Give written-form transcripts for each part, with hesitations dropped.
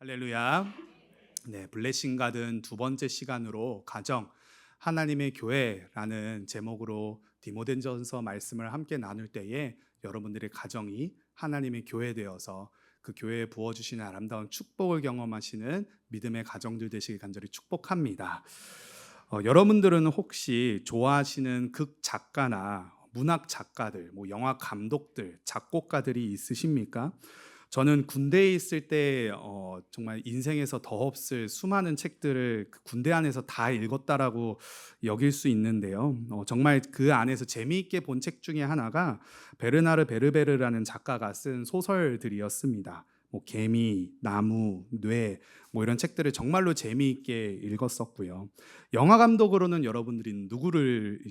할렐루야. 네, 블레싱 가든 두 번째 시간으로 가정 하나님의 교회라는 제목으로 디모데전서 말씀을 함께 나눌 때에 여러분들의 가정이 하나님의 교회 되어서 그 교회에 부어 주시는 아름다운 축복을 경험하시는 믿음의 가정들 되시길 간절히 축복합니다. 여러분들은 혹시 좋아하시는 극 작가나 문학 작가들, 영화 감독들, 작곡가들이 있으십니까? 저는 군대에 있을 때 정말 인생에서 더 없을 수많은 책들을 그 군대 안에서 다 읽었다라고 여길 수 있는데요. 정말 그 안에서 재미있게 본 책 중에 하나가 베르나르 베르베르라는 작가가 쓴 소설들이었습니다. 개미, 나무, 뇌 이런 책들을 정말로 재미있게 읽었었고요. 영화 감독으로는 여러분들이 누구를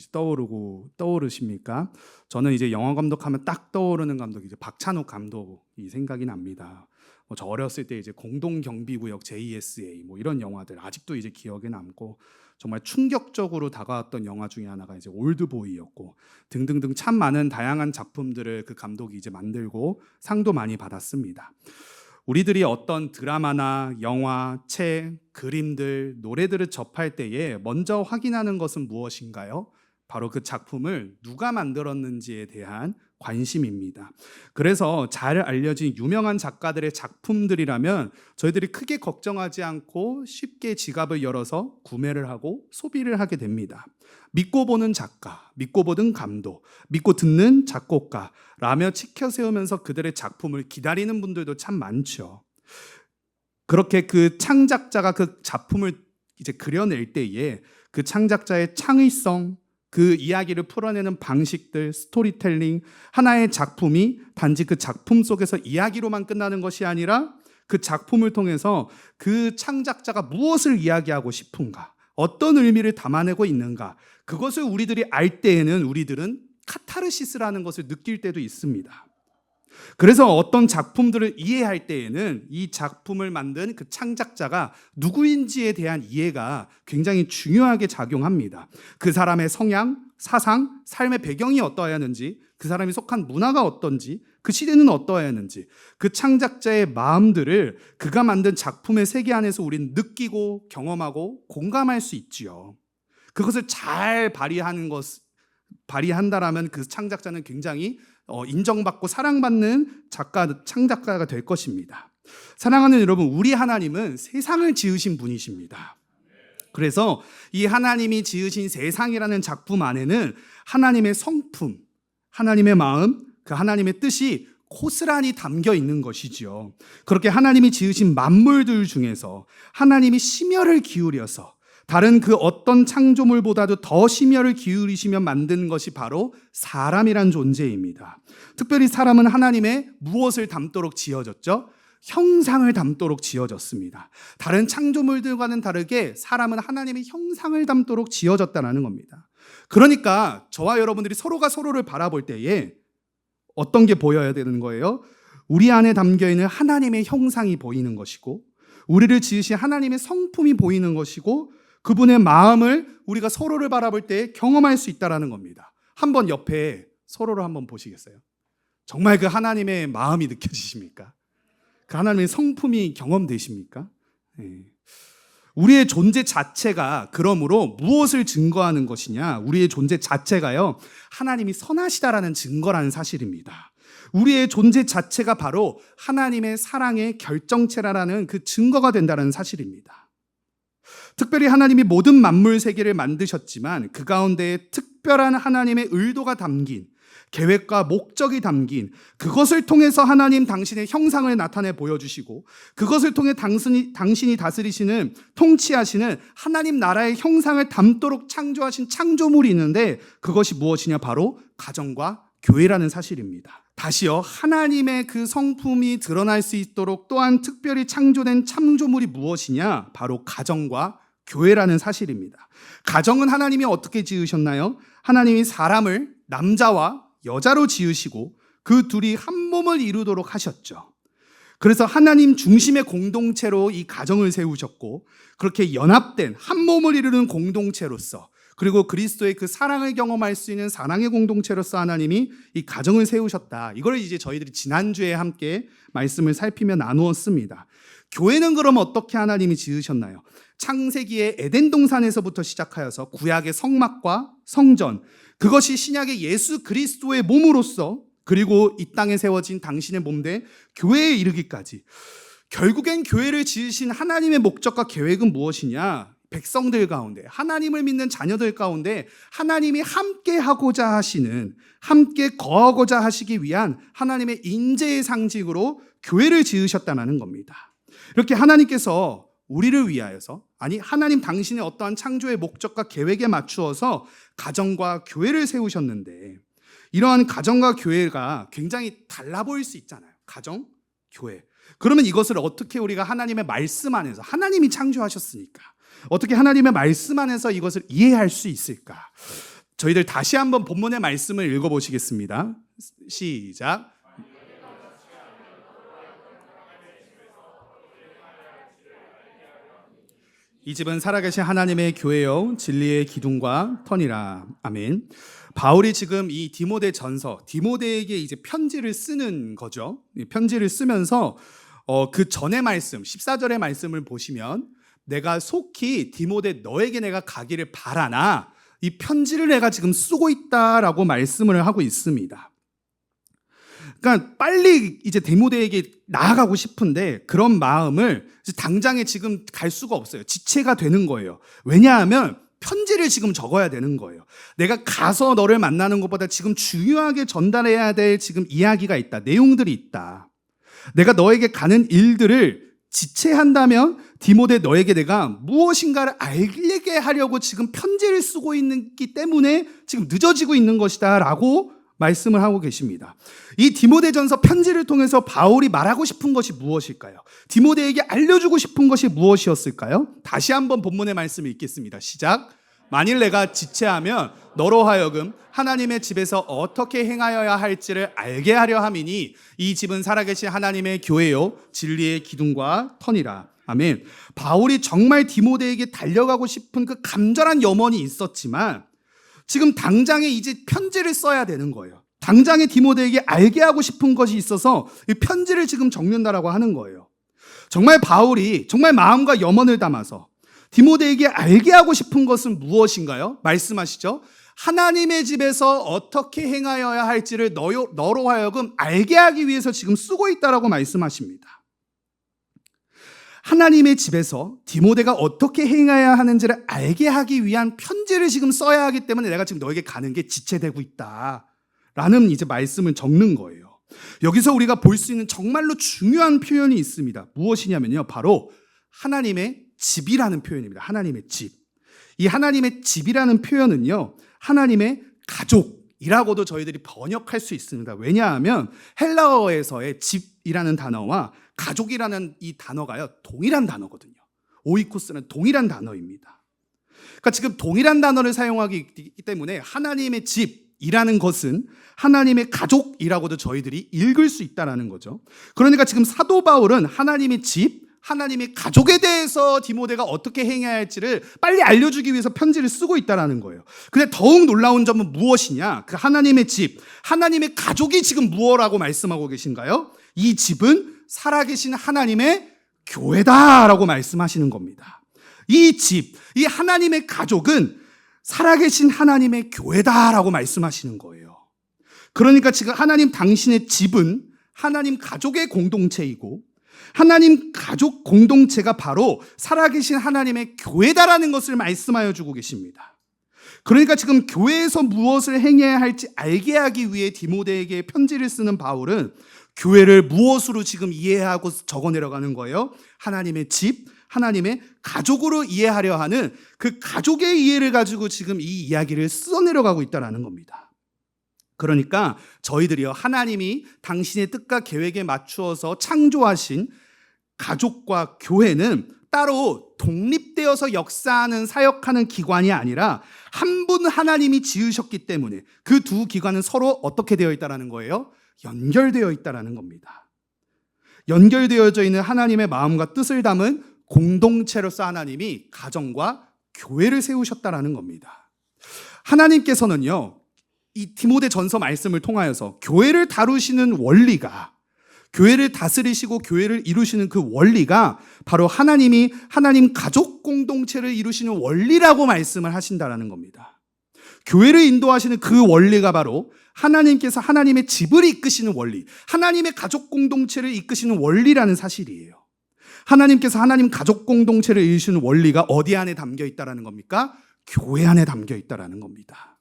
떠오르십니까? 저는 이제 영화 감독하면 딱 떠오르는 감독이 이제 박찬욱 감독이 생각이 납니다. 저 어렸을 때 이제 공동경비구역 JSA 이런 영화들 아직도 이제 기억에 남고 정말 충격적으로 다가왔던 영화 중에 하나가 이제 올드보이였고 등등등 참 많은 다양한 작품들을 그 감독이 이제 만들고 상도 많이 받았습니다. 우리들이 어떤 드라마나 영화, 책, 그림들, 노래들을 접할 때에 먼저 확인하는 것은 무엇인가요? 바로 그 작품을 누가 만들었는지에 대한 관심입니다. 그래서 잘 알려진 유명한 작가들의 작품들이라면 저희들이 크게 걱정하지 않고 쉽게 지갑을 열어서 구매를 하고 소비를 하게 됩니다. 믿고 보는 작가, 믿고 보는 감독, 믿고 듣는 작곡가라며 치켜 세우면서 그들의 작품을 기다리는 분들도 참 많죠. 그렇게 그 창작자가 그 작품을 이제 그려낼 때에 그 창작자의 창의성, 그 이야기를 풀어내는 방식들, 스토리텔링, 하나의 작품이 단지 그 작품 속에서 이야기로만 끝나는 것이 아니라 그 작품을 통해서 그 창작자가 무엇을 이야기하고 싶은가, 어떤 의미를 담아내고 있는가, 그것을 우리들이 알 때에는 우리들은 카타르시스라는 것을 느낄 때도 있습니다. 그래서 어떤 작품들을 이해할 때에는 이 작품을 만든 그 창작자가 누구인지에 대한 이해가 굉장히 중요하게 작용합니다. 그 사람의 성향, 사상, 삶의 배경이 어떠하였는지, 그 사람이 속한 문화가 어떤지, 그 시대는 어떠하였는지, 그 창작자의 마음들을 그가 만든 작품의 세계 안에서 우리는 느끼고 경험하고 공감할 수 있지요. 그것을 잘 발휘한다라면 그 창작자는 굉장히 인정받고 사랑받는 창작가가 될 것입니다. 사랑하는 여러분, 우리 하나님은 세상을 지으신 분이십니다. 그래서 이 하나님이 지으신 세상이라는 작품 안에는 하나님의 성품, 하나님의 마음, 그 하나님의 뜻이 고스란히 담겨 있는 것이지요. 그렇게 하나님이 지으신 만물들 중에서 하나님이 심혈을 기울여서 다른 그 어떤 창조물보다도 더 심혈을 기울이시며 만든 것이 바로 사람이란 존재입니다. 특별히 사람은 하나님의 무엇을 담도록 지어졌죠? 형상을 담도록 지어졌습니다. 다른 창조물들과는 다르게 사람은 하나님의 형상을 담도록 지어졌다는 겁니다. 그러니까 저와 여러분들이 서로가 서로를 바라볼 때에 어떤 게 보여야 되는 거예요? 우리 안에 담겨있는 하나님의 형상이 보이는 것이고, 우리를 지으신 하나님의 성품이 보이는 것이고, 그분의 마음을 우리가 서로를 바라볼 때 경험할 수 있다는 겁니다. 한번 옆에 서로를 한번 보시겠어요? 정말 그 하나님의 마음이 느껴지십니까? 그 하나님의 성품이 경험되십니까? 네. 우리의 존재 자체가 그러므로 무엇을 증거하는 것이냐? 우리의 존재 자체가요, 하나님이 선하시다라는 증거라는 사실입니다. 우리의 존재 자체가 바로 하나님의 사랑의 결정체라는 그 증거가 된다는 사실입니다. 특별히 하나님이 모든 만물 세계를 만드셨지만 그 가운데에 특별한 하나님의 의도가 담긴, 계획과 목적이 담긴, 그것을 통해서 하나님 당신의 형상을 나타내 보여주시고, 그것을 통해 당신이 다스리시는, 통치하시는 하나님 나라의 형상을 담도록 창조하신 창조물이 있는데, 그것이 무엇이냐? 바로 가정과 교회라는 사실입니다. 다시요, 하나님의 그 성품이 드러날 수 있도록 또한 특별히 창조된 창조물이 무엇이냐? 바로 가정과 교회라는 사실입니다. 가정은 하나님이 어떻게 지으셨나요? 하나님이 사람을 남자와 여자로 지으시고 그 둘이 한 몸을 이루도록 하셨죠. 그래서 하나님 중심의 공동체로 이 가정을 세우셨고, 그렇게 연합된 한 몸을 이루는 공동체로서, 그리고 그리스도의 그 사랑을 경험할 수 있는 사랑의 공동체로서 하나님이 이 가정을 세우셨다. 이걸 이제 저희들이 지난주에 함께 말씀을 살피며 나누었습니다. 교회는 그럼 어떻게 하나님이 지으셨나요? 창세기의 에덴 동산에서부터 시작하여서 구약의 성막과 성전, 그것이 신약의 예수 그리스도의 몸으로서, 그리고 이 땅에 세워진 당신의 몸된 교회에 이르기까지, 결국엔 교회를 지으신 하나님의 목적과 계획은 무엇이냐? 백성들 가운데, 하나님을 믿는 자녀들 가운데 하나님이 함께 하고자 하시는, 함께 거하고자 하시기 위한 하나님의 인재의 상징으로 교회를 지으셨다는 겁니다. 이렇게 하나님께서 우리를 위하여서, 아니 하나님 당신의 어떠한 창조의 목적과 계획에 맞추어서 가정과 교회를 세우셨는데, 이러한 가정과 교회가 굉장히 달라 보일 수 있잖아요. 가정, 교회. 그러면 이것을 어떻게 우리가 하나님의 말씀 안에서, 하나님이 창조하셨으니까 어떻게 하나님의 말씀 안에서 이것을 이해할 수 있을까? 저희들 다시 한번 본문의 말씀을 읽어보시겠습니다. 시작. 이 집은 살아계신 하나님의 교회요 진리의 기둥과 터니라. 아멘. 바울이 지금 이 디모데 전서, 디모데에게 이제 편지를 쓰는 거죠. 편지를 쓰면서 그 전의 말씀, 14절의 말씀을 보시면, 내가 속히 디모데 너에게 내가 가기를 바라나 이 편지를 내가 지금 쓰고 있다라고 말씀을 하고 있습니다. 그러니까 빨리 이제 디모데에게 나아가고 싶은데 그런 마음을 당장에 지금 갈 수가 없어요. 지체가 되는 거예요. 왜냐하면 편지를 지금 적어야 되는 거예요. 내가 가서 너를 만나는 것보다 지금 중요하게 전달해야 될 지금 이야기가 있다. 내용들이 있다. 내가 너에게 가는 일들을 지체한다면 디모데 너에게 내가 무엇인가를 알게 하려고 지금 편지를 쓰고 있기 때문에 지금 늦어지고 있는 것이다 라고 말씀을 하고 계십니다. 이 디모데전서 편지를 통해서 바울이 말하고 싶은 것이 무엇일까요? 디모데에게 알려주고 싶은 것이 무엇이었을까요? 다시 한번 본문의 말씀을 읽겠습니다. 시작. 만일 내가 지체하면 너로 하여금 하나님의 집에서 어떻게 행하여야 할지를 알게 하려 함이니 이 집은 살아계신 하나님의 교회요 진리의 기둥과 터니라. 아멘. 바울이 정말 디모데에게 달려가고 싶은 그 간절한 염원이 있었지만 지금 당장에 이제 편지를 써야 되는 거예요. 당장에 디모데에게 알게 하고 싶은 것이 있어서 이 편지를 지금 적는다라고 하는 거예요. 정말 바울이 정말 마음과 염원을 담아서 디모데에게 알게 하고 싶은 것은 무엇인가요? 말씀하시죠. 하나님의 집에서 어떻게 행하여야 할지를 너로 하여금 알게 하기 위해서 지금 쓰고 있다라고 말씀하십니다. 하나님의 집에서 디모데가 어떻게 행해야 하는지를 알게 하기 위한 편지를 지금 써야 하기 때문에 내가 지금 너에게 가는 게 지체되고 있다라는 이제 말씀을 적는 거예요. 여기서 우리가 볼 수 있는 정말로 중요한 표현이 있습니다. 무엇이냐면요, 바로 하나님의 집이라는 표현입니다. 하나님의 집. 이 하나님의 집이라는 표현은요, 하나님의 가족이라고도 저희들이 번역할 수 있습니다. 왜냐하면 헬라어에서의 집이라는 단어와 가족이라는 이 단어가요, 동일한 단어거든요. 오이코스는 동일한 단어입니다. 그러니까 지금 동일한 단어를 사용하기 때문에 하나님의 집이라는 것은 하나님의 가족이라고도 저희들이 읽을 수 있다는 거죠. 그러니까 지금 사도 바울은 하나님의 집, 하나님의 가족에 대해서 디모데가 어떻게 행해야 할지를 빨리 알려주기 위해서 편지를 쓰고 있다는 거예요. 근데 더욱 놀라운 점은 무엇이냐? 그 하나님의 집, 하나님의 가족이 지금 무엇라고 말씀하고 계신가요? 이 집은 살아계신 하나님의 교회다라고 말씀하시는 겁니다. 이 집, 이 하나님의 가족은 살아계신 하나님의 교회다라고 말씀하시는 거예요. 그러니까 지금 하나님 당신의 집은 하나님 가족의 공동체이고 하나님 가족 공동체가 바로 살아계신 하나님의 교회다라는 것을 말씀하여 주고 계십니다. 그러니까 지금 교회에서 무엇을 행해야 할지 알게 하기 위해 디모데에게 편지를 쓰는 바울은 교회를 무엇으로 지금 이해하고 적어 내려가는 거예요? 하나님의 집, 하나님의 가족으로 이해하려 하는 그 가족의 이해를 가지고 지금 이 이야기를 써 내려가고 있다는 겁니다. 그러니까 저희들이요, 하나님이 당신의 뜻과 계획에 맞추어서 창조하신 가족과 교회는 따로 독립되어서 역사하는, 사역하는 기관이 아니라 한 분 하나님이 지으셨기 때문에 그 두 기관은 서로 어떻게 되어 있다는 거예요? 연결되어 있다는 겁니다. 연결되어져 있는 하나님의 마음과 뜻을 담은 공동체로서 하나님이 가정과 교회를 세우셨다는 겁니다. 하나님께서는요, 이 디모데 전서 말씀을 통하여서 교회를 다루시는 원리가, 교회를 다스리시고 교회를 이루시는 그 원리가 바로 하나님 가족 공동체를 이루시는 원리라고 말씀을 하신다라는 겁니다. 교회를 인도하시는 그 원리가 바로 하나님께서 하나님의 집을 이끄시는 원리, 하나님의 가족 공동체를 이끄시는 원리라는 사실이에요. 하나님께서 하나님 가족 공동체를 이루시는 원리가 어디 안에 담겨 있다라는 겁니까? 교회 안에 담겨 있다라는 겁니다.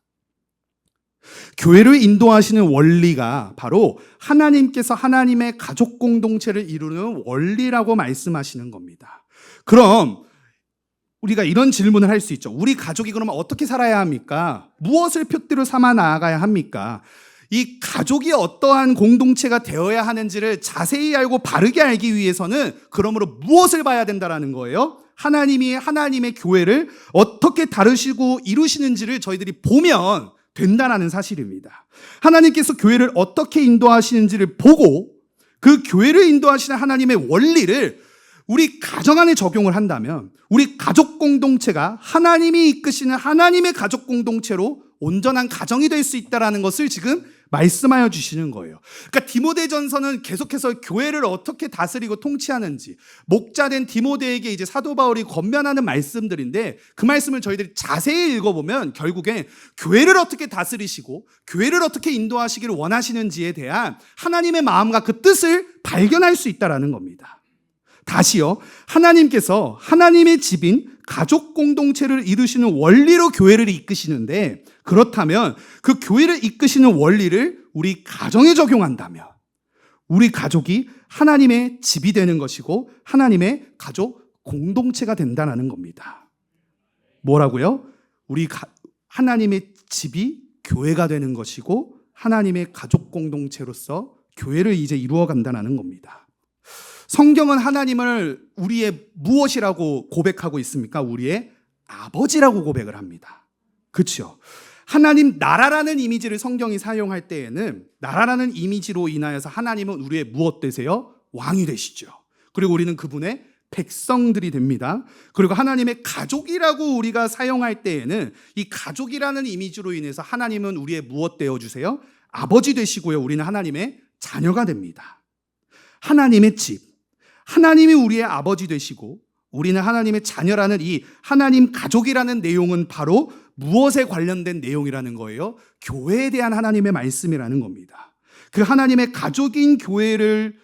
교회를 인도하시는 원리가 바로 하나님께서 하나님의 가족 공동체를 이루는 원리라고 말씀하시는 겁니다. 그럼 우리가 이런 질문을 할 수 있죠. 우리 가족이 그러면 어떻게 살아야 합니까? 무엇을 표대로 삼아 나아가야 합니까? 이 가족이 어떠한 공동체가 되어야 하는지를 자세히 알고 바르게 알기 위해서는 그러므로 무엇을 봐야 된다라는 거예요? 하나님이 하나님의 교회를 어떻게 다루시고 이루시는지를 저희들이 보면 된다라는 사실입니다. 하나님께서 교회를 어떻게 인도하시는지를 보고 그 교회를 인도하시는 하나님의 원리를 우리 가정 안에 적용을 한다면 우리 가족 공동체가 하나님이 이끄시는 하나님의 가족 공동체로 온전한 가정이 될 수 있다는 것을 지금 말씀하여 주시는 거예요. 그러니까 디모데전서는 계속해서 교회를 어떻게 다스리고 통치하는지 목자된 디모데에게 이제 사도 바울이 권면하는 말씀들인데 그 말씀을 저희들이 자세히 읽어보면 결국에 교회를 어떻게 다스리시고 교회를 어떻게 인도하시기를 원하시는지에 대한 하나님의 마음과 그 뜻을 발견할 수 있다는 겁니다. 다시요, 하나님께서 하나님의 집인 가족 공동체를 이루시는 원리로 교회를 이끄시는데 그렇다면 그 교회를 이끄시는 원리를 우리 가정에 적용한다면 우리 가족이 하나님의 집이 되는 것이고 하나님의 가족 공동체가 된다는 겁니다. 뭐라고요? 하나님의 집이 교회가 되는 것이고 하나님의 가족 공동체로서 교회를 이제 이루어 간다는 겁니다. 성경은 하나님을 우리의 무엇이라고 고백하고 있습니까? 우리의 아버지라고 고백을 합니다. 그렇죠? 하나님 나라라는 이미지를 성경이 사용할 때에는 나라라는 이미지로 인하여서 하나님은 우리의 무엇 되세요? 왕이 되시죠. 그리고 우리는 그분의 백성들이 됩니다. 그리고 하나님의 가족이라고 우리가 사용할 때에는 이 가족이라는 이미지로 인해서 하나님은 우리의 무엇 되어주세요? 아버지 되시고요. 우리는 하나님의 자녀가 됩니다. 하나님의 집. 하나님이 우리의 아버지 되시고 우리는 하나님의 자녀라는 이 하나님 가족이라는 내용은 바로 무엇에 관련된 내용이라는 거예요? 교회에 대한 하나님의 말씀이라는 겁니다. 그 하나님의 가족인 교회를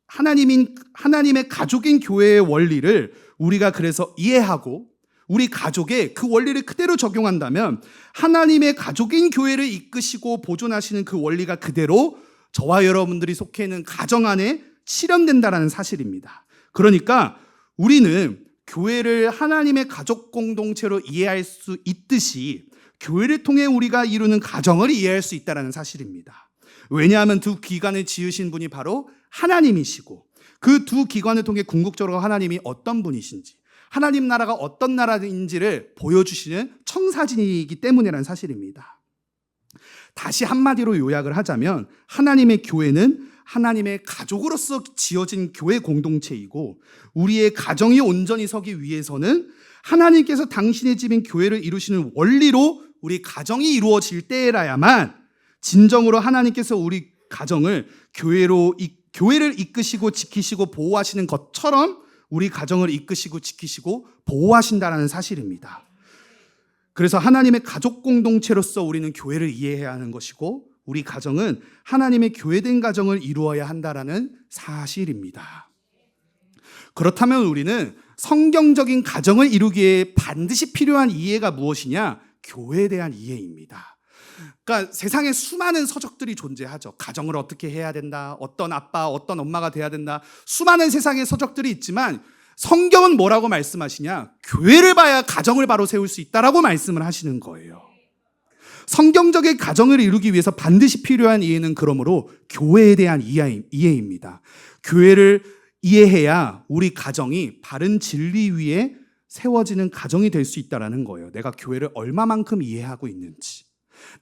하나님의 가족인 교회의 원리를 우리가 그래서 이해하고 우리 가족에 그 원리를 그대로 적용한다면 하나님의 가족인 교회를 이끄시고 보존하시는 그 원리가 그대로 저와 여러분들이 속해 있는 가정 안에 실현된다는 사실입니다. 그러니까 우리는 교회를 하나님의 가족 공동체로 이해할 수 있듯이 교회를 통해 우리가 이루는 가정을 이해할 수 있다는 사실입니다. 왜냐하면 두 기관을 지으신 분이 바로 하나님이시고 그 두 기관을 통해 궁극적으로 하나님이 어떤 분이신지 하나님 나라가 어떤 나라인지를 보여주시는 청사진이기 때문이라는 사실입니다. 다시 한마디로 요약을 하자면 하나님의 교회는 하나님의 가족으로서 지어진 교회 공동체이고 우리의 가정이 온전히 서기 위해서는 하나님께서 당신의 집인 교회를 이루시는 원리로 우리 가정이 이루어질 때라야만 진정으로 하나님께서 우리 가정을 교회를 이끄시고 지키시고 보호하시는 것처럼 우리 가정을 이끄시고 지키시고 보호하신다는 사실입니다. 그래서 하나님의 가족 공동체로서 우리는 교회를 이해해야 하는 것이고 우리 가정은 하나님의 교회된 가정을 이루어야 한다는 사실입니다. 그렇다면 우리는 성경적인 가정을 이루기에 반드시 필요한 이해가 무엇이냐? 교회에 대한 이해입니다. 그러니까 세상에 수많은 서적들이 존재하죠. 가정을 어떻게 해야 된다, 어떤 아빠, 어떤 엄마가 돼야 된다, 수많은 세상의 서적들이 있지만 성경은 뭐라고 말씀하시냐? 교회를 봐야 가정을 바로 세울 수 있다라고 말씀을 하시는 거예요. 성경적인 가정을 이루기 위해서 반드시 필요한 이해는 그러므로 교회에 대한 이해입니다. 교회를 이해해야 우리 가정이 바른 진리 위에 세워지는 가정이 될 수 있다는 거예요. 내가 교회를 얼마만큼 이해하고 있는지,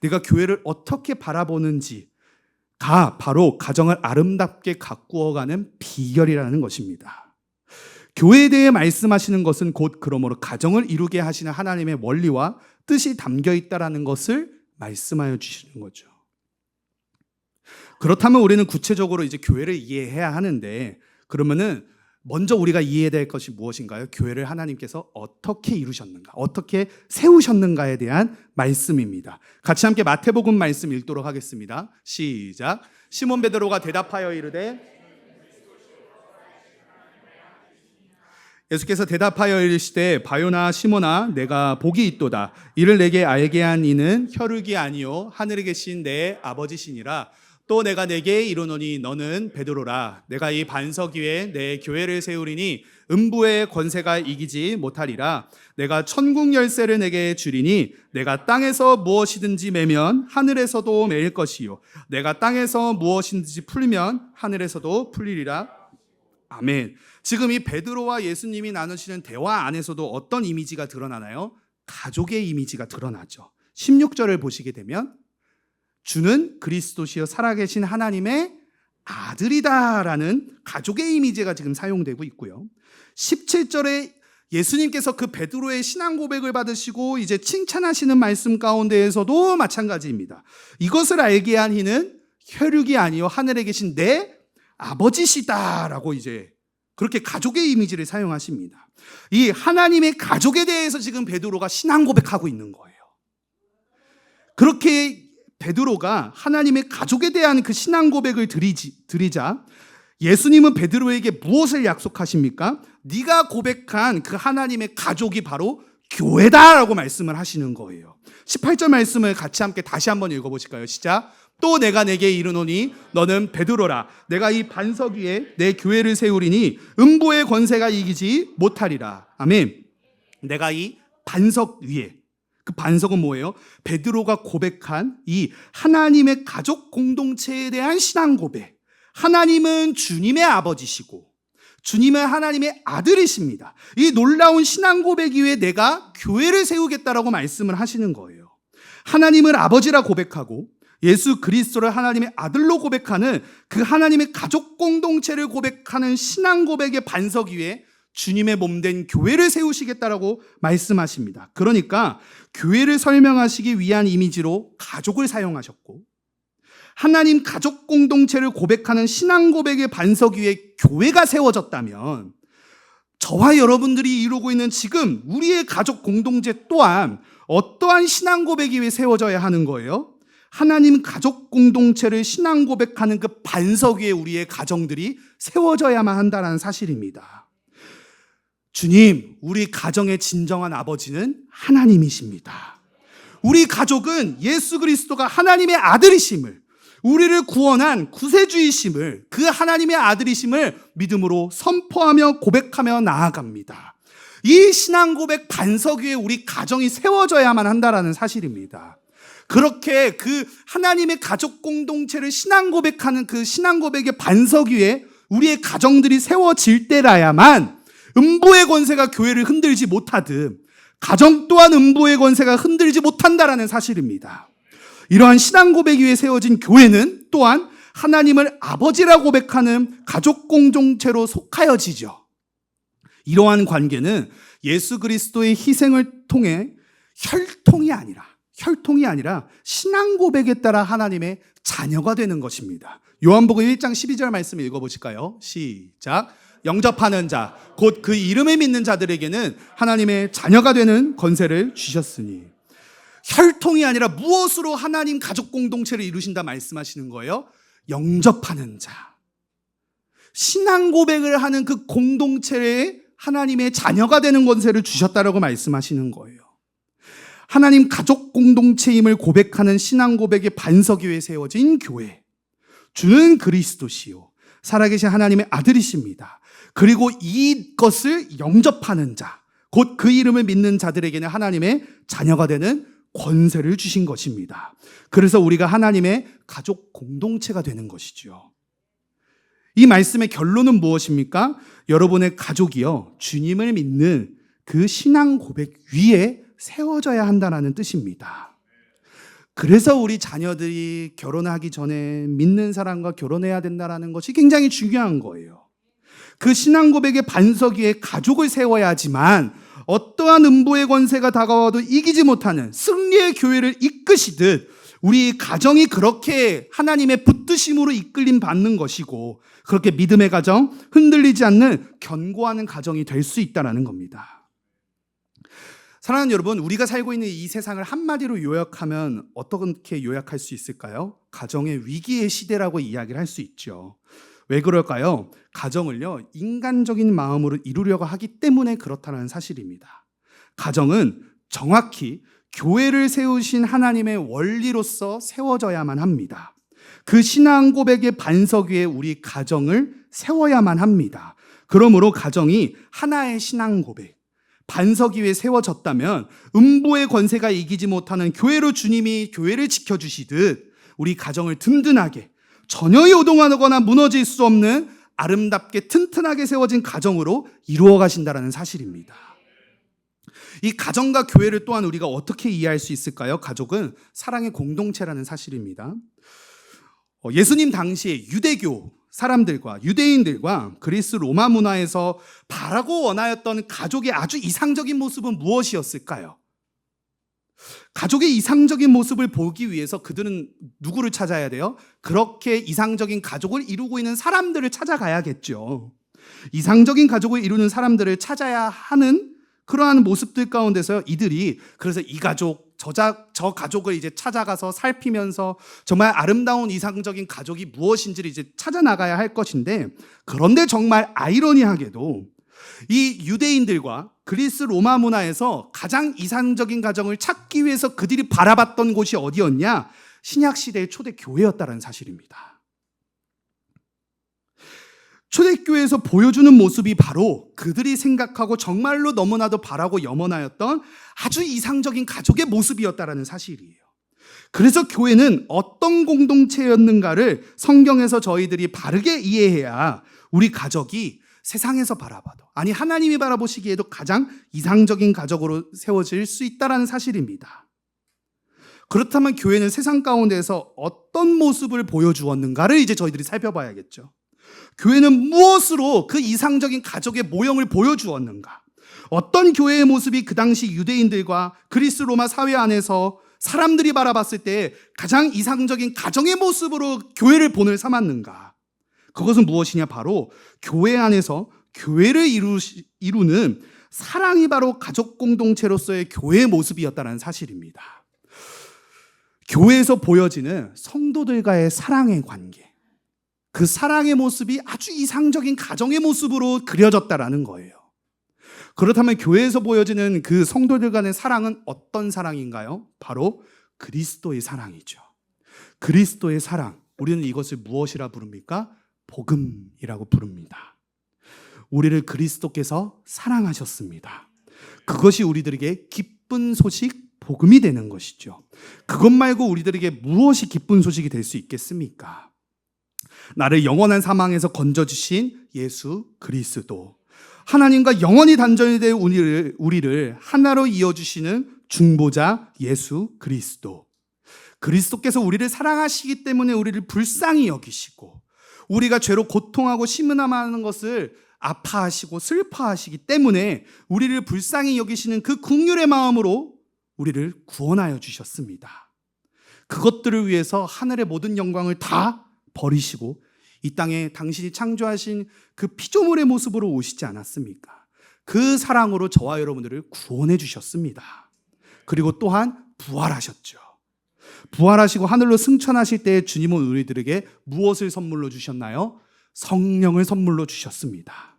내가 교회를 어떻게 바라보는지가 바로 가정을 아름답게 가꾸어가는 비결이라는 것입니다. 교회에 대해 말씀하시는 것은 곧 그러므로 가정을 이루게 하시는 하나님의 원리와 뜻이 담겨 있다는 것을 말씀하여 주시는 거죠. 그렇다면 우리는 구체적으로 이제 교회를 이해해야 하는데, 그러면은 먼저 우리가 이해해야 될 것이 무엇인가요? 교회를 하나님께서 어떻게 이루셨는가, 어떻게 세우셨는가에 대한 말씀입니다. 같이 함께 마태복음 말씀 읽도록 하겠습니다. 시작. 시몬 베드로가 대답하여 이르되, 예수께서 대답하여 이르시되, 바요나 시몬아, 내가 복이 있도다. 이를 내게 알게 한 이는 혈육이 아니요 하늘에 계신 내 아버지시니라. 또 내가 내게 이르노니 너는 베드로라. 내가 이 반석 위에 내 교회를 세우리니 음부의 권세가 이기지 못하리라. 내가 천국 열쇠를 내게 주리니 내가 땅에서 무엇이든지 매면 하늘에서도 매일 것이요 내가 땅에서 무엇이든지 풀면 하늘에서도 풀리리라. 아멘. 지금 이 베드로와 예수님이 나누시는 대화 안에서도 어떤 이미지가 드러나나요? 가족의 이미지가 드러나죠. 16절을 보시게 되면 주는 그리스도시여 살아계신 하나님의 아들이다라는 가족의 이미지가 지금 사용되고 있고요. 17절에 예수님께서 그 베드로의 신앙 고백을 받으시고 이제 칭찬하시는 말씀 가운데에서도 마찬가지입니다. 이것을 알게 한 이는 혈육이 아니요 하늘에 계신 내 아버지시다라고 이제 그렇게 가족의 이미지를 사용하십니다. 이 하나님의 가족에 대해서 지금 베드로가 신앙 고백하고 있는 거예요. 그렇게 베드로가 하나님의 가족에 대한 그 신앙 고백을 드리자 예수님은 베드로에게 무엇을 약속하십니까? 네가 고백한 그 하나님의 가족이 바로 교회다라고 말씀을 하시는 거예요. 18절 말씀을 같이 함께 다시 한번 읽어보실까요? 시작. 또 내가 내게 이르노니 너는 베드로라. 내가 이 반석 위에 내 교회를 세우리니 음부의 권세가 이기지 못하리라. 아멘. 내가 이 반석 위에, 그 반석은 뭐예요? 베드로가 고백한 이 하나님의 가족 공동체에 대한 신앙 고백. 하나님은 주님의 아버지시고 주님은 하나님의 아들이십니다. 이 놀라운 신앙 고백 위에 내가 교회를 세우겠다라고 말씀을 하시는 거예요. 하나님을 아버지라 고백하고 예수 그리스도를 하나님의 아들로 고백하는 그 하나님의 가족 공동체를 고백하는 신앙 고백의 반석 위에 주님의 몸된 교회를 세우시겠다라고 말씀하십니다. 그러니까 교회를 설명하시기 위한 이미지로 가족을 사용하셨고, 하나님 가족 공동체를 고백하는 신앙 고백의 반석 위에 교회가 세워졌다면 저와 여러분들이 이루고 있는 지금 우리의 가족 공동체 또한 어떠한 신앙 고백이 위해 세워져야 하는 거예요? 하나님 가족 공동체를 신앙 고백하는 그 반석 위에 우리의 가정들이 세워져야만 한다는 사실입니다. 주님, 우리 가정의 진정한 아버지는 하나님이십니다. 우리 가족은 예수 그리스도가 하나님의 아들이심을, 우리를 구원한 구세주이심을, 그 하나님의 아들이심을 믿음으로 선포하며 고백하며 나아갑니다. 이 신앙 고백 반석 위에 우리 가정이 세워져야만 한다는 사실입니다. 그렇게 그 하나님의 가족 공동체를 신앙 고백하는 그 신앙 고백의 반석 위에 우리의 가정들이 세워질 때라야만 음부의 권세가 교회를 흔들지 못하듯 가정 또한 음부의 권세가 흔들지 못한다라는 사실입니다. 이러한 신앙 고백 위에 세워진 교회는 또한 하나님을 아버지라 고백하는 가족 공동체로 속하여지죠. 이러한 관계는 예수 그리스도의 희생을 통해 혈통이 아니라 신앙 고백에 따라 하나님의 자녀가 되는 것입니다. 요한복음 1장 12절 말씀 읽어보실까요? 시작. 영접하는 자, 곧 그 이름을 믿는 자들에게는 하나님의 자녀가 되는 권세를 주셨으니. 혈통이 아니라 무엇으로 하나님 가족 공동체를 이루신다 말씀하시는 거예요? 영접하는 자. 신앙 고백을 하는 그 공동체에 하나님의 자녀가 되는 권세를 주셨다라고 말씀하시는 거예요. 하나님 가족 공동체임을 고백하는 신앙 고백의 반석 위에 세워진 교회. 주는 그리스도시요 살아계신 하나님의 아들이십니다. 그리고 이것을 영접하는 자, 곧 그 이름을 믿는 자들에게는 하나님의 자녀가 되는 권세를 주신 것입니다. 그래서 우리가 하나님의 가족 공동체가 되는 것이죠. 이 말씀의 결론은 무엇입니까? 여러분의 가족이요, 주님을 믿는 그 신앙 고백 위에 세워져야 한다는 뜻입니다. 그래서 우리 자녀들이 결혼하기 전에 믿는 사람과 결혼해야 된다는 것이 굉장히 중요한 거예요. 그 신앙 고백의 반석 위에 가족을 세워야지만 어떠한 음부의 권세가 다가와도 이기지 못하는 승리의 교회를 이끄시듯 우리 가정이 그렇게 하나님의 붙드심으로 이끌림 받는 것이고 그렇게 믿음의 가정, 흔들리지 않는 견고하는 가정이 될 수 있다는 겁니다. 사랑하는 여러분, 우리가 살고 있는 이 세상을 한마디로 요약하면 어떻게 요약할 수 있을까요? 가정의 위기의 시대라고 이야기를 할 수 있죠. 왜 그럴까요? 가정을요, 인간적인 마음으로 이루려고 하기 때문에 그렇다는 사실입니다. 가정은 정확히 교회를 세우신 하나님의 원리로서 세워져야만 합니다. 그 신앙 고백의 반석 위에 우리 가정을 세워야만 합니다. 그러므로 가정이 하나의 신앙 고백, 반석 위에 세워졌다면 음부의 권세가 이기지 못하는 교회로 주님이 교회를 지켜주시듯 우리 가정을 든든하게 전혀 요동하거나 무너질 수 없는 아름답게 튼튼하게 세워진 가정으로 이루어 가신다는 사실입니다. 이 가정과 교회를 또한 우리가 어떻게 이해할 수 있을까요? 가족은 사랑의 공동체라는 사실입니다. 예수님 당시에 유대교 사람들과 유대인들과 그리스 로마 문화에서 바라고 원하였던 가족의 아주 이상적인 모습은 무엇이었을까요? 가족의 이상적인 모습을 보기 위해서 그들은 누구를 찾아야 돼요? 그렇게 이상적인 가족을 이루고 있는 사람들을 찾아가야겠죠. 이상적인 가족을 이루는 사람들을 찾아야 하는 그러한 모습들 가운데서 이들이 그래서 이 가족, 저 가족을 이제 찾아가서 살피면서 정말 아름다운 이상적인 가족이 무엇인지를 이제 찾아 나가야 할 것인데, 그런데 정말 아이러니하게도 이 유대인들과 그리스 로마 문화에서 가장 이상적인 가정을 찾기 위해서 그들이 바라봤던 곳이 어디였냐? 신약 시대의 초대교회였다는 사실입니다. 초대교회에서 보여주는 모습이 바로 그들이 생각하고 정말로 너무나도 바라고 염원하였던 아주 이상적인 가족의 모습이었다는 사실이에요. 그래서 교회는 어떤 공동체였는가를 성경에서 저희들이 바르게 이해해야 우리 가족이 세상에서 바라봐도, 아니 하나님이 바라보시기에도 가장 이상적인 가족으로 세워질 수 있다는 사실입니다. 그렇다면 교회는 세상 가운데서 어떤 모습을 보여주었는가를 이제 저희들이 살펴봐야겠죠. 교회는 무엇으로 그 이상적인 가족의 모형을 보여주었는가? 어떤 교회의 모습이 그 당시 유대인들과 그리스 로마 사회 안에서 사람들이 바라봤을 때 가장 이상적인 가정의 모습으로 교회를 본을 삼았는가? 그것은 무엇이냐? 바로 교회 안에서 교회를 이루는 사랑이 바로 가족 공동체로서의 교회의 모습이었다는 사실입니다. 교회에서 보여지는 성도들과의 사랑의 관계, 그 사랑의 모습이 아주 이상적인 가정의 모습으로 그려졌다라는 거예요. 그렇다면 교회에서 보여지는 그 성도들 간의 사랑은 어떤 사랑인가요? 바로 그리스도의 사랑이죠. 그리스도의 사랑. 우리는 이것을 무엇이라 부릅니까? 복음이라고 부릅니다. 우리를 그리스도께서 사랑하셨습니다. 그것이 우리들에게 기쁜 소식, 복음이 되는 것이죠. 그것 말고 우리들에게 무엇이 기쁜 소식이 될 수 있겠습니까? 나를 영원한 사망에서 건져주신 예수 그리스도, 하나님과 영원히 단절이 될 우리를 하나로 이어주시는 중보자 예수 그리스도, 그리스도께서 우리를 사랑하시기 때문에 우리를 불쌍히 여기시고 우리가 죄로 고통하고 심은함하는 것을 아파하시고 슬퍼하시기 때문에 우리를 불쌍히 여기시는 그 긍휼의 마음으로 우리를 구원하여 주셨습니다. 그것들을 위해서 하늘의 모든 영광을 다 버리시고 이 땅에 당신이 창조하신 그 피조물의 모습으로 오시지 않았습니까? 그 사랑으로 저와 여러분들을 구원해 주셨습니다. 그리고 또한 부활하셨죠. 부활하시고 하늘로 승천하실 때 주님은 우리들에게 무엇을 선물로 주셨나요? 성령을 선물로 주셨습니다.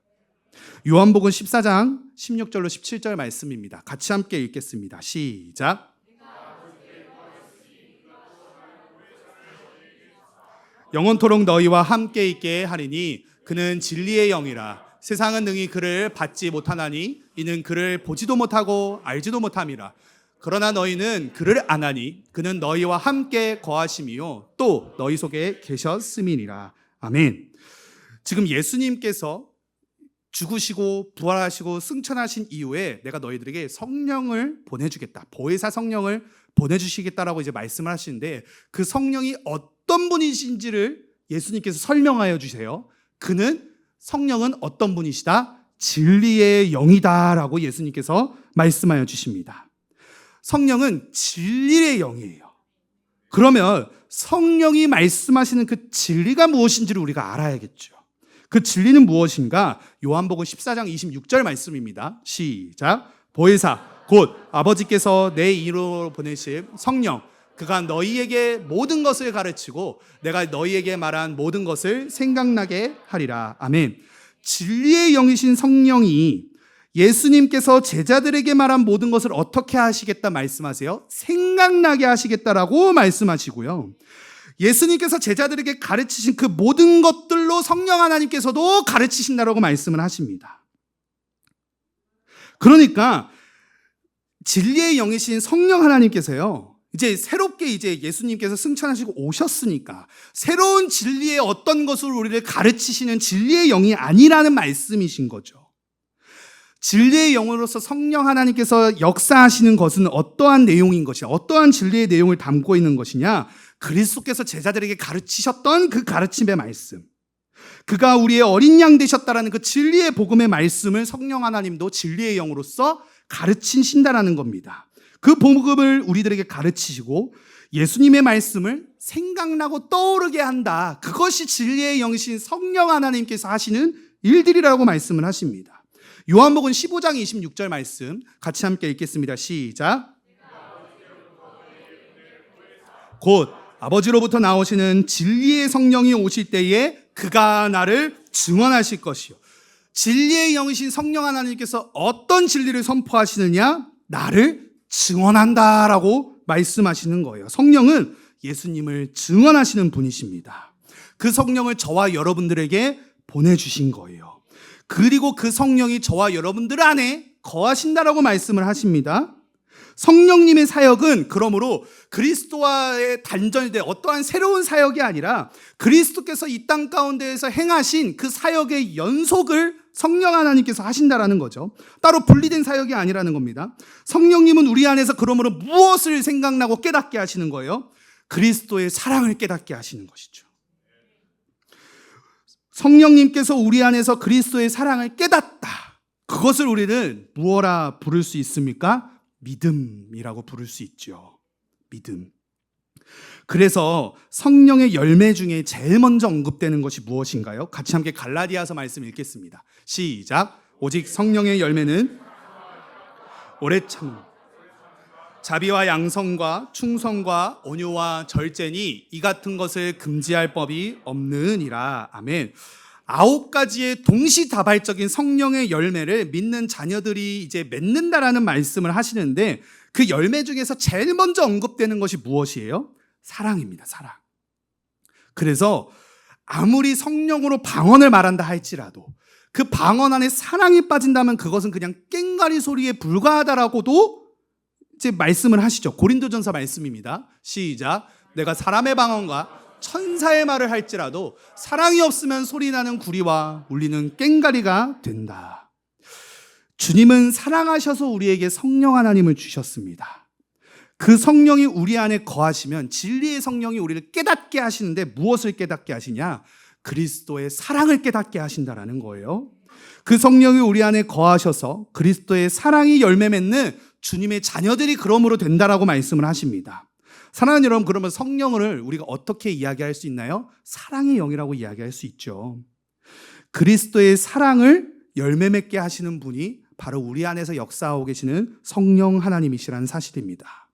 요한복음 14장 16절로 17절 말씀입니다. 같이 함께 읽겠습니다. 시작. 영원토록 너희와 함께 있게 하리니 그는 진리의 영이라. 세상은 능히 그를 받지 못하나니 이는 그를 보지도 못하고 알지도 못함이라. 그러나 너희는 그를 아나니 그는 너희와 함께 거하심이요 또 너희 속에 계셨음이니라. 아멘. 지금 예수님께서 죽으시고 부활하시고 승천하신 이후에 내가 너희들에게 성령을 보내주겠다, 보혜사 성령을 보내주시겠다라고 이제 말씀을 하시는데, 그 성령이 어떤 분이신지를 예수님께서 설명하여 주세요. 그는, 성령은 어떤 분이시다? 진리의 영이다라고 예수님께서 말씀하여 주십니다. 성령은 진리의 영이에요. 그러면 성령이 말씀하시는 그 진리가 무엇인지를 우리가 알아야겠죠. 그 진리는 무엇인가? 요한복음 14장 26절 말씀입니다. 시작. 보혜사 곧 아버지께서 내 이름으로 보내실 성령, 그가 너희에게 모든 것을 가르치고 내가 너희에게 말한 모든 것을 생각나게 하리라. 아멘. 진리의 영이신 성령이 예수님께서 제자들에게 말한 모든 것을 어떻게 하시겠다 말씀하세요? 생각나게 하시겠다라고 말씀하시고요. 예수님께서 제자들에게 가르치신 그 모든 것들로 성령 하나님께서도 가르치신다라고 말씀을 하십니다. 그러니까 진리의 영이신 성령 하나님께서요, 이제 새롭게 이제 예수님께서 승천하시고 오셨으니까 새로운 진리의 어떤 것을 우리를 가르치시는 진리의 영이 아니라는 말씀이신 거죠. 진리의 영으로서 성령 하나님께서 역사하시는 것은 어떠한 내용인 것이냐, 어떠한 진리의 내용을 담고 있는 것이냐, 그리스도께서 제자들에게 가르치셨던 그 가르침의 말씀, 그가 우리의 어린 양 되셨다라는 그 진리의 복음의 말씀을 성령 하나님도 진리의 영으로서 가르치신다라는 겁니다. 그 복음을 우리들에게 가르치시고 예수님의 말씀을 생각나고 떠오르게 한다. 그것이 진리의 영이신 성령 하나님께서 하시는 일들이라고 말씀을 하십니다. 요한복음 15장 26절 말씀 같이 함께 읽겠습니다. 시작. 곧 아버지로부터 나오시는 진리의 성령이 오실 때에 그가 나를 증언하실 것이요. 진리의 영이신 성령 하나님께서 어떤 진리를 선포하시느냐? 나를 증언한다라고 말씀하시는 거예요. 성령은 예수님을 증언하시는 분이십니다. 그 성령을 저와 여러분들에게 보내주신 거예요. 그리고 그 성령이 저와 여러분들 안에 거하신다라고 말씀을 하십니다. 성령님의 사역은 그러므로 그리스도와의 단절된 어떠한 새로운 사역이 아니라 그리스도께서 이 땅 가운데에서 행하신 그 사역의 연속을 성령 하나님께서 하신다라는 거죠. 따로 분리된 사역이 아니라는 겁니다. 성령님은 우리 안에서 그러므로 무엇을 생각나고 깨닫게 하시는 거예요? 그리스도의 사랑을 깨닫게 하시는 것이죠. 성령님께서 우리 안에서 그리스도의 사랑을 깨닫다. 그것을 우리는 무엇라 부를 수 있습니까? 믿음이라고 부를 수 있죠. 믿음. 그래서 성령의 열매 중에 제일 먼저 언급되는 것이 무엇인가요? 같이 함께 갈라디아서 말씀 읽겠습니다. 시작. 오직 성령의 열매는 오래 참, 자비와 양성과 충성과 온유와 절제니 이 같은 것을 금지할 법이 없느니라. 아멘. 9가지의 동시다발적인 성령의 열매를 믿는 자녀들이 이제 맺는다라는 말씀을 하시는데 그 열매 중에서 제일 먼저 언급되는 것이 무엇이에요? 사랑입니다. 사랑. 그래서 아무리 성령으로 방언을 말한다 할지라도 그 방언 안에 사랑이 빠진다면 그것은 그냥 깽가리 소리에 불과하다라고도 이제 말씀을 하시죠. 고린도전서 말씀입니다. 시작. 내가 사람의 방언과 천사의 말을 할지라도 사랑이 없으면 소리나는 구리와 울리는 꽹가리가 된다. 주님은 사랑하셔서 우리에게 성령 하나님을 주셨습니다. 그 성령이 우리 안에 거하시면 진리의 성령이 우리를 깨닫게 하시는데 무엇을 깨닫게 하시냐? 그리스도의 사랑을 깨닫게 하신다라는 거예요. 그 성령이 우리 안에 거하셔서 그리스도의 사랑이 열매 맺는 주님의 자녀들이 그러므로 된다라고 말씀을 하십니다. 사랑하는 여러분, 그러면 성령을 우리가 어떻게 이야기할 수 있나요? 사랑의 영이라고 이야기할 수 있죠. 그리스도의 사랑을 열매 맺게 하시는 분이 바로 우리 안에서 역사하고 계시는 성령 하나님이시라는 사실입니다.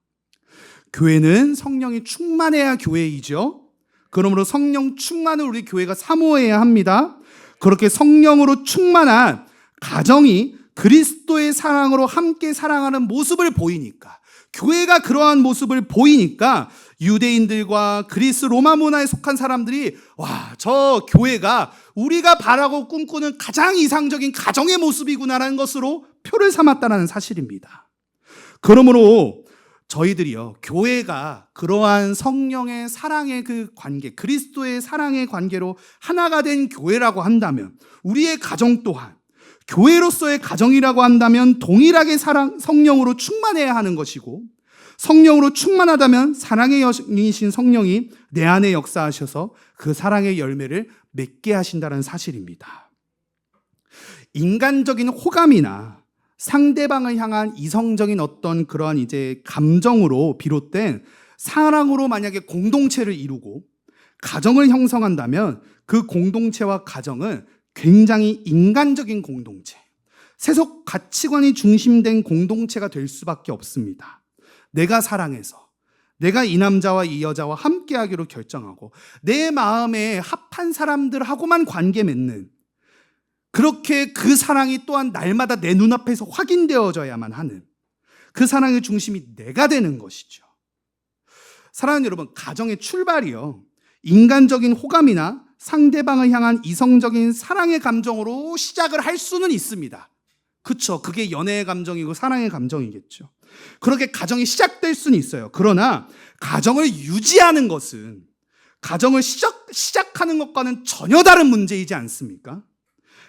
교회는 성령이 충만해야 교회이죠. 그러므로 성령 충만을 우리 교회가 사모해야 합니다. 그렇게 성령으로 충만한 가정이 그리스도의 사랑으로 함께 사랑하는 모습을 보이니까, 교회가 그러한 모습을 보이니까 유대인들과 그리스 로마 문화에 속한 사람들이 와, 저 교회가 우리가 바라고 꿈꾸는 가장 이상적인 가정의 모습이구나라는 것으로 표를 삼았다는 사실입니다. 그러므로 저희들이요, 교회가 그러한 성령의 사랑의 그 관계, 그리스도의 사랑의 관계로 하나가 된 교회라고 한다면, 우리의 가정 또한 교회로서의 가정이라고 한다면 동일하게 성령으로 충만해야 하는 것이고, 성령으로 충만하다면 사랑의 영이신 성령이 내 안에 역사하셔서 그 사랑의 열매를 맺게 하신다는 사실입니다. 인간적인 호감이나 상대방을 향한 이성적인 어떤 그러한 이제 감정으로 비롯된 사랑으로 만약에 공동체를 이루고 가정을 형성한다면 그 공동체와 가정은 굉장히 인간적인 공동체, 세속 가치관이 중심된 공동체가 될 수밖에 없습니다. 내가 사랑해서 내가 이 남자와 이 여자와 함께하기로 결정하고 내 마음에 합한 사람들하고만 관계 맺는, 그렇게 그 사랑이 또한 날마다 내 눈앞에서 확인되어져야만 하는, 그 사랑의 중심이 내가 되는 것이죠. 사랑하는 여러분, 가정의 출발이요, 인간적인 호감이나 상대방을 향한 이성적인 사랑의 감정으로 시작을 할 수는 있습니다. 그렇죠. 그게 연애의 감정이고 사랑의 감정이겠죠. 그렇게 가정이 시작될 수는 있어요. 그러나 가정을 유지하는 것은 가정을 시작하는 것과는 전혀 다른 문제이지 않습니까?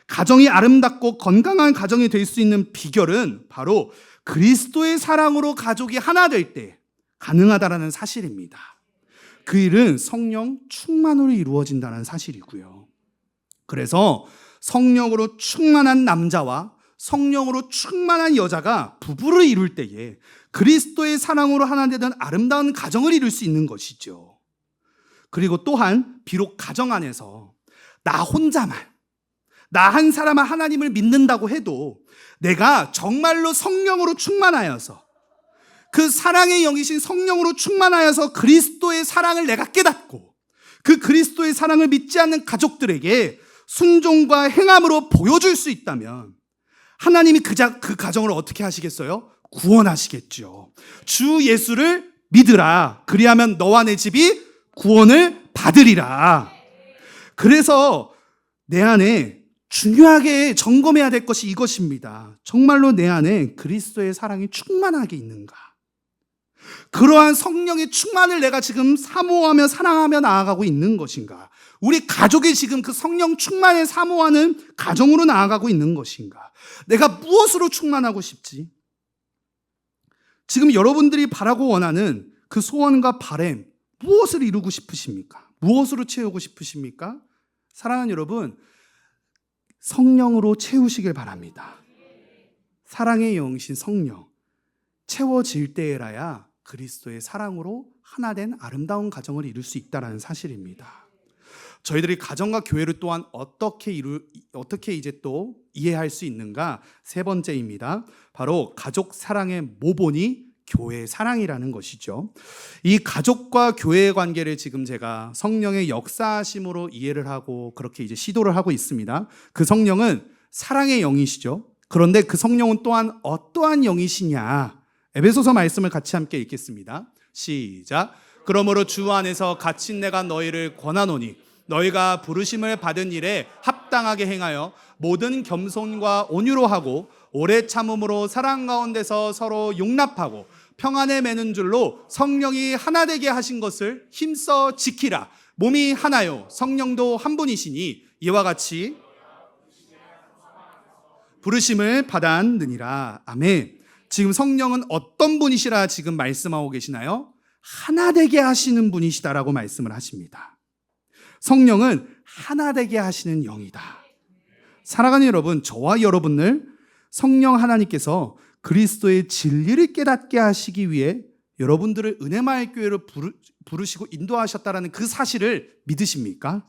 가정이 아름답고 건강한 가정이 될 수 있는 비결은 바로 그리스도의 사랑으로 가족이 하나 될 때 가능하다라는 사실입니다. 그 일은 성령 충만으로 이루어진다는 사실이고요. 그래서 성령으로 충만한 남자와 성령으로 충만한 여자가 부부를 이룰 때에 그리스도의 사랑으로 하나 되는 아름다운 가정을 이룰 수 있는 것이죠. 그리고 또한 비록 가정 안에서 나 혼자만, 나 한 사람만 하나님을 믿는다고 해도 내가 정말로 성령으로 충만하여서, 그 사랑의 영이신 성령으로 충만하여서 그리스도의 사랑을 내가 깨닫고 그 그리스도의 사랑을 믿지 않는 가족들에게 순종과 행함으로 보여줄 수 있다면 하나님이 그 가정을 어떻게 하시겠어요? 구원하시겠죠. 주 예수를 믿으라. 그리하면 너와 내 집이 구원을 받으리라. 그래서 내 안에 중요하게 점검해야 될 것이 이것입니다. 정말로 내 안에 그리스도의 사랑이 충만하게 있는가? 그러한 성령의 충만을 내가 지금 사모하며 사랑하며 나아가고 있는 것인가? 우리 가족이 지금 그 성령 충만을 사모하는 가정으로 나아가고 있는 것인가? 내가 무엇으로 충만하고 싶지? 지금 여러분들이 바라고 원하는 그 소원과 바람, 무엇을 이루고 싶으십니까? 무엇으로 채우고 싶으십니까? 사랑하는 여러분, 성령으로 채우시길 바랍니다. 사랑의 영이신 성령, 채워질 때에라야 그리스도의 사랑으로 하나 된 아름다운 가정을 이룰 수 있다는 사실입니다. 저희들이 가정과 교회를 또한 어떻게 이제 또 이해할 수 있는가? 세 번째입니다. 바로 가족 사랑의 모본이 교회 사랑이라는 것이죠. 이 가족과 교회의 관계를 지금 제가 성령의 역사하심으로 이해를 하고 그렇게 이제 시도를 하고 있습니다. 그 성령은 사랑의 영이시죠. 그런데 그 성령은 또한 어떠한 영이시냐? 에베소서 말씀을 같이 함께 읽겠습니다. 시작. 그러므로 주 안에서 갇힌 내가 너희를 권하노니 너희가 부르심을 받은 일에 합당하게 행하여 모든 겸손과 온유로 하고 오래 참음으로 사랑 가운데서 서로 용납하고 평안에 매는 줄로 성령이 하나 되게 하신 것을 힘써 지키라. 몸이 하나요 성령도 한 분이시니 이와 같이 부르심을 받았느니라. 아멘. 지금 성령은 어떤 분이시라 지금 말씀하고 계시나요? 하나 되게 하시는 분이시다라고 말씀을 하십니다. 성령은 하나 되게 하시는 영이다. 사랑하는 여러분, 저와 여러분을 성령 하나님께서 그리스도의 진리를 깨닫게 하시기 위해 여러분들을 은혜마을 교회로 부르시고 인도하셨다라는 그 사실을 믿으십니까?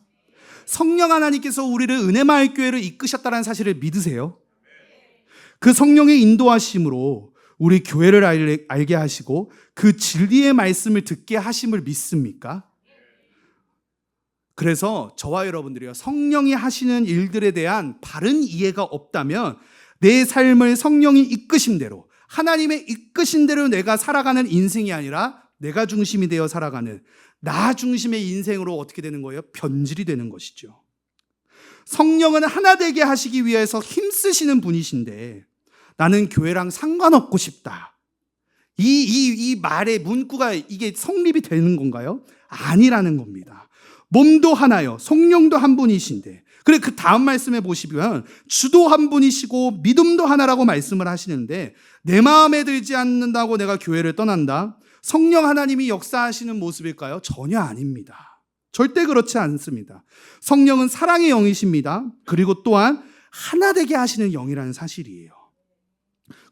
성령 하나님께서 우리를 은혜마을 교회로 이끄셨다는 사실을 믿으세요? 그 성령의 인도하심으로 우리 교회를 알게 하시고 그 진리의 말씀을 듣게 하심을 믿습니까? 그래서 저와 여러분들이요, 성령이 하시는 일들에 대한 바른 이해가 없다면 내 삶을 성령이 이끄신 대로, 하나님의 이끄신 대로 내가 살아가는 인생이 아니라 내가 중심이 되어 살아가는 나 중심의 인생으로 어떻게 되는 거예요? 변질이 되는 것이죠. 성령은 하나 되게 하시기 위해서 힘쓰시는 분이신데 나는 교회랑 상관없고 싶다. 이 말의 문구가 이게 성립이 되는 건가요? 아니라는 겁니다. 몸도 하나요. 성령도 한 분이신데. 그래, 그 다음 말씀에 보시면 주도 한 분이시고 믿음도 하나라고 말씀을 하시는데 내 마음에 들지 않는다고 내가 교회를 떠난다? 성령 하나님이 역사하시는 모습일까요? 전혀 아닙니다. 절대 그렇지 않습니다. 성령은 사랑의 영이십니다. 그리고 또한 하나 되게 하시는 영이라는 사실이에요.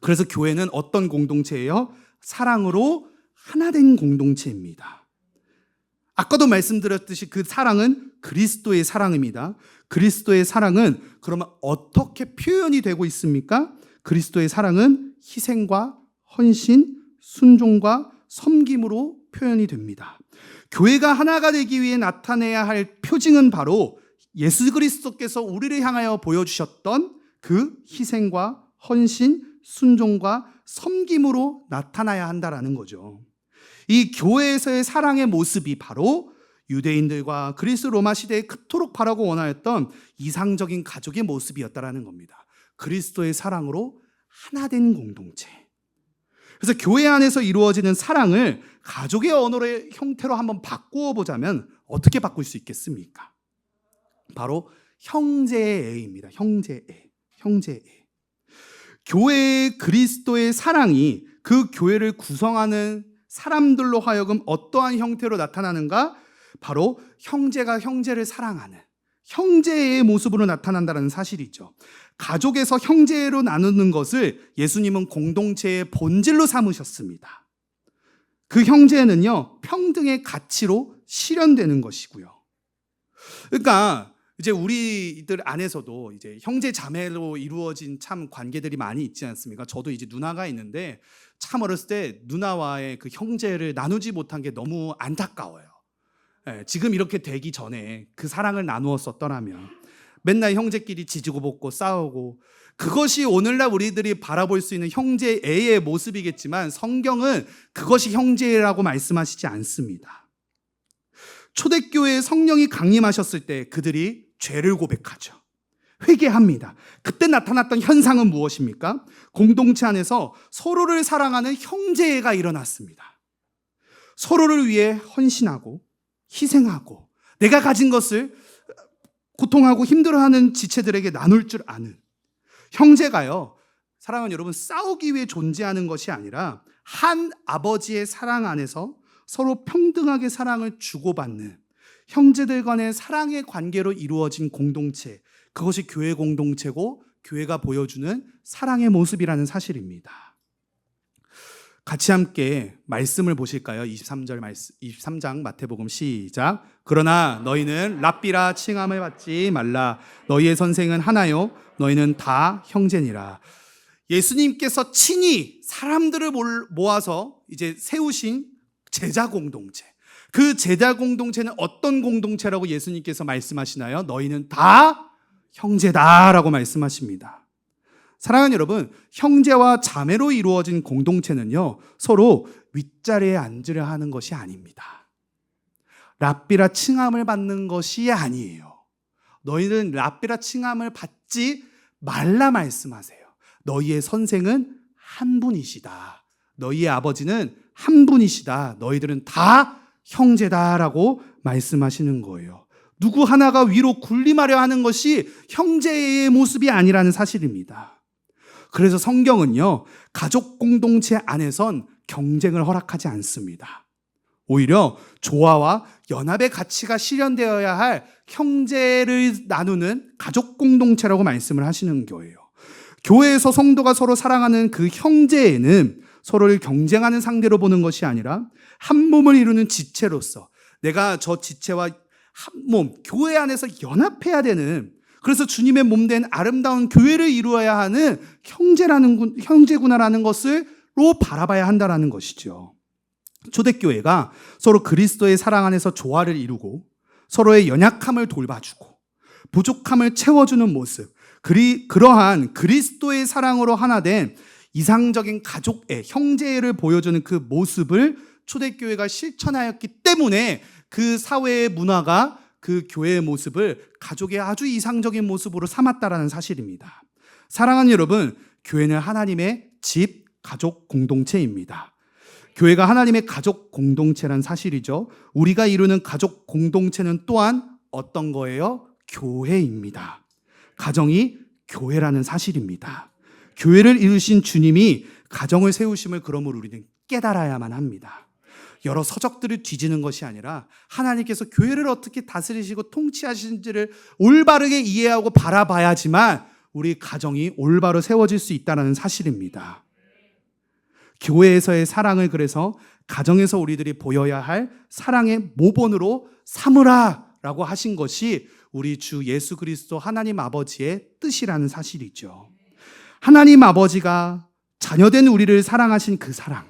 그래서 교회는 어떤 공동체예요? 사랑으로 하나된 공동체입니다. 아까도 말씀드렸듯이 그 사랑은 그리스도의 사랑입니다. 그리스도의 사랑은 그러면 어떻게 표현이 되고 있습니까? 그리스도의 사랑은 희생과 헌신, 순종과 섬김으로 표현이 됩니다. 교회가 하나가 되기 위해 나타내야 할 표징은 바로 예수 그리스도께서 우리를 향하여 보여주셨던 그 희생과 헌신, 순종과 섬김으로 나타나야 한다라는 거죠. 이 교회에서의 사랑의 모습이 바로 유대인들과 그리스 로마 시대에 그토록 바라고 원하였던 이상적인 가족의 모습이었다라는 겁니다. 그리스도의 사랑으로 하나된 공동체. 그래서 교회 안에서 이루어지는 사랑을 가족의 언어의 형태로 한번 바꾸어 보자면 어떻게 바꿀 수 있겠습니까? 바로 형제의 애입니다. 형제의 애. 형제의 애. 교회의 그리스도의 사랑이 그 교회를 구성하는 사람들로 하여금 어떠한 형태로 나타나는가? 바로 형제가 형제를 사랑하는 형제의 모습으로 나타난다는 사실이죠. 가족에서 형제로 나누는 것을 예수님은 공동체의 본질로 삼으셨습니다. 그 형제는요, 평등의 가치로 실현되는 것이고요. 그러니까 이제 우리들 안에서도 이제 형제 자매로 이루어진 참 관계들이 많이 있지 않습니까? 저도 이제 누나가 있는데 참 어렸을 때 누나와의 그 형제를 나누지 못한 게 너무 안타까워요. 지금 이렇게 되기 전에 그 사랑을 나누었었더라면 맨날 형제끼리 지지고 볶고 싸우고, 그것이 오늘날 우리들이 바라볼 수 있는 형제애의 모습이겠지만 성경은 그것이 형제라고 말씀하시지 않습니다. 초대교회에 성령이 강림하셨을 때 그들이 죄를 고백하죠. 회개합니다. 그때 나타났던 현상은 무엇입니까? 공동체 안에서 서로를 사랑하는 형제애가 일어났습니다. 서로를 위해 헌신하고 희생하고 내가 가진 것을 고통하고 힘들어하는 지체들에게 나눌 줄 아는 형제가요, 사랑하는 여러분, 싸우기 위해 존재하는 것이 아니라 한 아버지의 사랑 안에서 서로 평등하게 사랑을 주고받는 형제들 간의 사랑의 관계로 이루어진 공동체, 그것이 교회 공동체고 교회가 보여주는 사랑의 모습이라는 사실입니다. 같이 함께 말씀을 보실까요? 23장 마태복음 시작. 그러나 너희는 랍비라 칭함을 받지 말라. 너희의 선생은 하나요. 너희는 다 형제니라. 예수님께서 친히 사람들을 모아서 이제 세우신 제자 공동체. 그 제자 공동체는 어떤 공동체라고 예수님께서 말씀하시나요? 너희는 다 형제다라고 말씀하십니다. 사랑하는 여러분, 형제와 자매로 이루어진 공동체는요, 서로 윗자리에 앉으려 하는 것이 아닙니다. 랍비라 칭함을 받는 것이 아니에요. 너희는 랍비라 칭함을 받지 말라 말씀하세요. 너희의 선생은 한 분이시다. 너희의 아버지는 한 분이시다. 너희들은 다 형제다라고 말씀하시는 거예요. 누구 하나가 위로 군림하려 하는 것이 형제의 모습이 아니라는 사실입니다. 그래서 성경은요, 가족 공동체 안에선 경쟁을 허락하지 않습니다. 오히려 조화와 연합의 가치가 실현되어야 할 형제를 나누는 가족 공동체라고 말씀을 하시는 거예요. 교회에서 성도가 서로 사랑하는 그 형제에는 서로를 경쟁하는 상대로 보는 것이 아니라 한 몸을 이루는 지체로서 내가 저 지체와 한 몸, 교회 안에서 연합해야 되는, 그래서 주님의 몸된 아름다운 교회를 이루어야 하는 형제구나라는 것으로 바라봐야 한다는 것이죠. 초대교회가 서로 그리스도의 사랑 안에서 조화를 이루고 서로의 연약함을 돌봐주고 부족함을 채워주는 모습, 그러한 그리스도의 사랑으로 하나 된 이상적인 가족애, 형제애를 보여주는 그 모습을 초대교회가 실천하였기 때문에 그 사회의 문화가 그 교회의 모습을 가족의 아주 이상적인 모습으로 삼았다라는 사실입니다. 사랑하는 여러분, 교회는 하나님의 집, 가족 공동체입니다. 교회가 하나님의 가족 공동체란 사실이죠. 우리가 이루는 가족 공동체는 또한 어떤 거예요? 교회입니다. 가정이 교회라는 사실입니다. 교회를 이루신 주님이 가정을 세우심을 그러므로 우리는 깨달아야만 합니다. 여러 서적들을 뒤지는 것이 아니라 하나님께서 교회를 어떻게 다스리시고 통치하시는지를 올바르게 이해하고 바라봐야지만 우리 가정이 올바로 세워질 수 있다는 사실입니다. 교회에서의 사랑을 그래서 가정에서 우리들이 보여야 할 사랑의 모본으로 삼으라라고 하신 것이 우리 주 예수 그리스도 하나님 아버지의 뜻이라는 사실이죠. 하나님 아버지가 자녀된 우리를 사랑하신 그 사랑,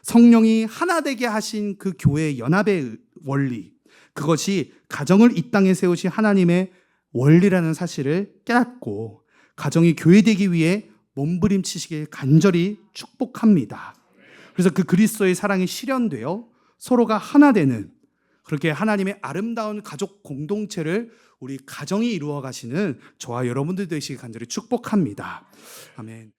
성령이 하나 되게 하신 그 교회의 연합의 원리, 그것이 가정을 이 땅에 세우신 하나님의 원리라는 사실을 깨닫고 가정이 교회되기 위해 몸부림치시길 간절히 축복합니다. 그래서 그 그리스도의 사랑이 실현되어 서로가 하나 되는, 그렇게 하나님의 아름다운 가족 공동체를 우리 가정이 이루어 가시는 저와 여러분들 되시길 간절히 축복합니다. 아멘.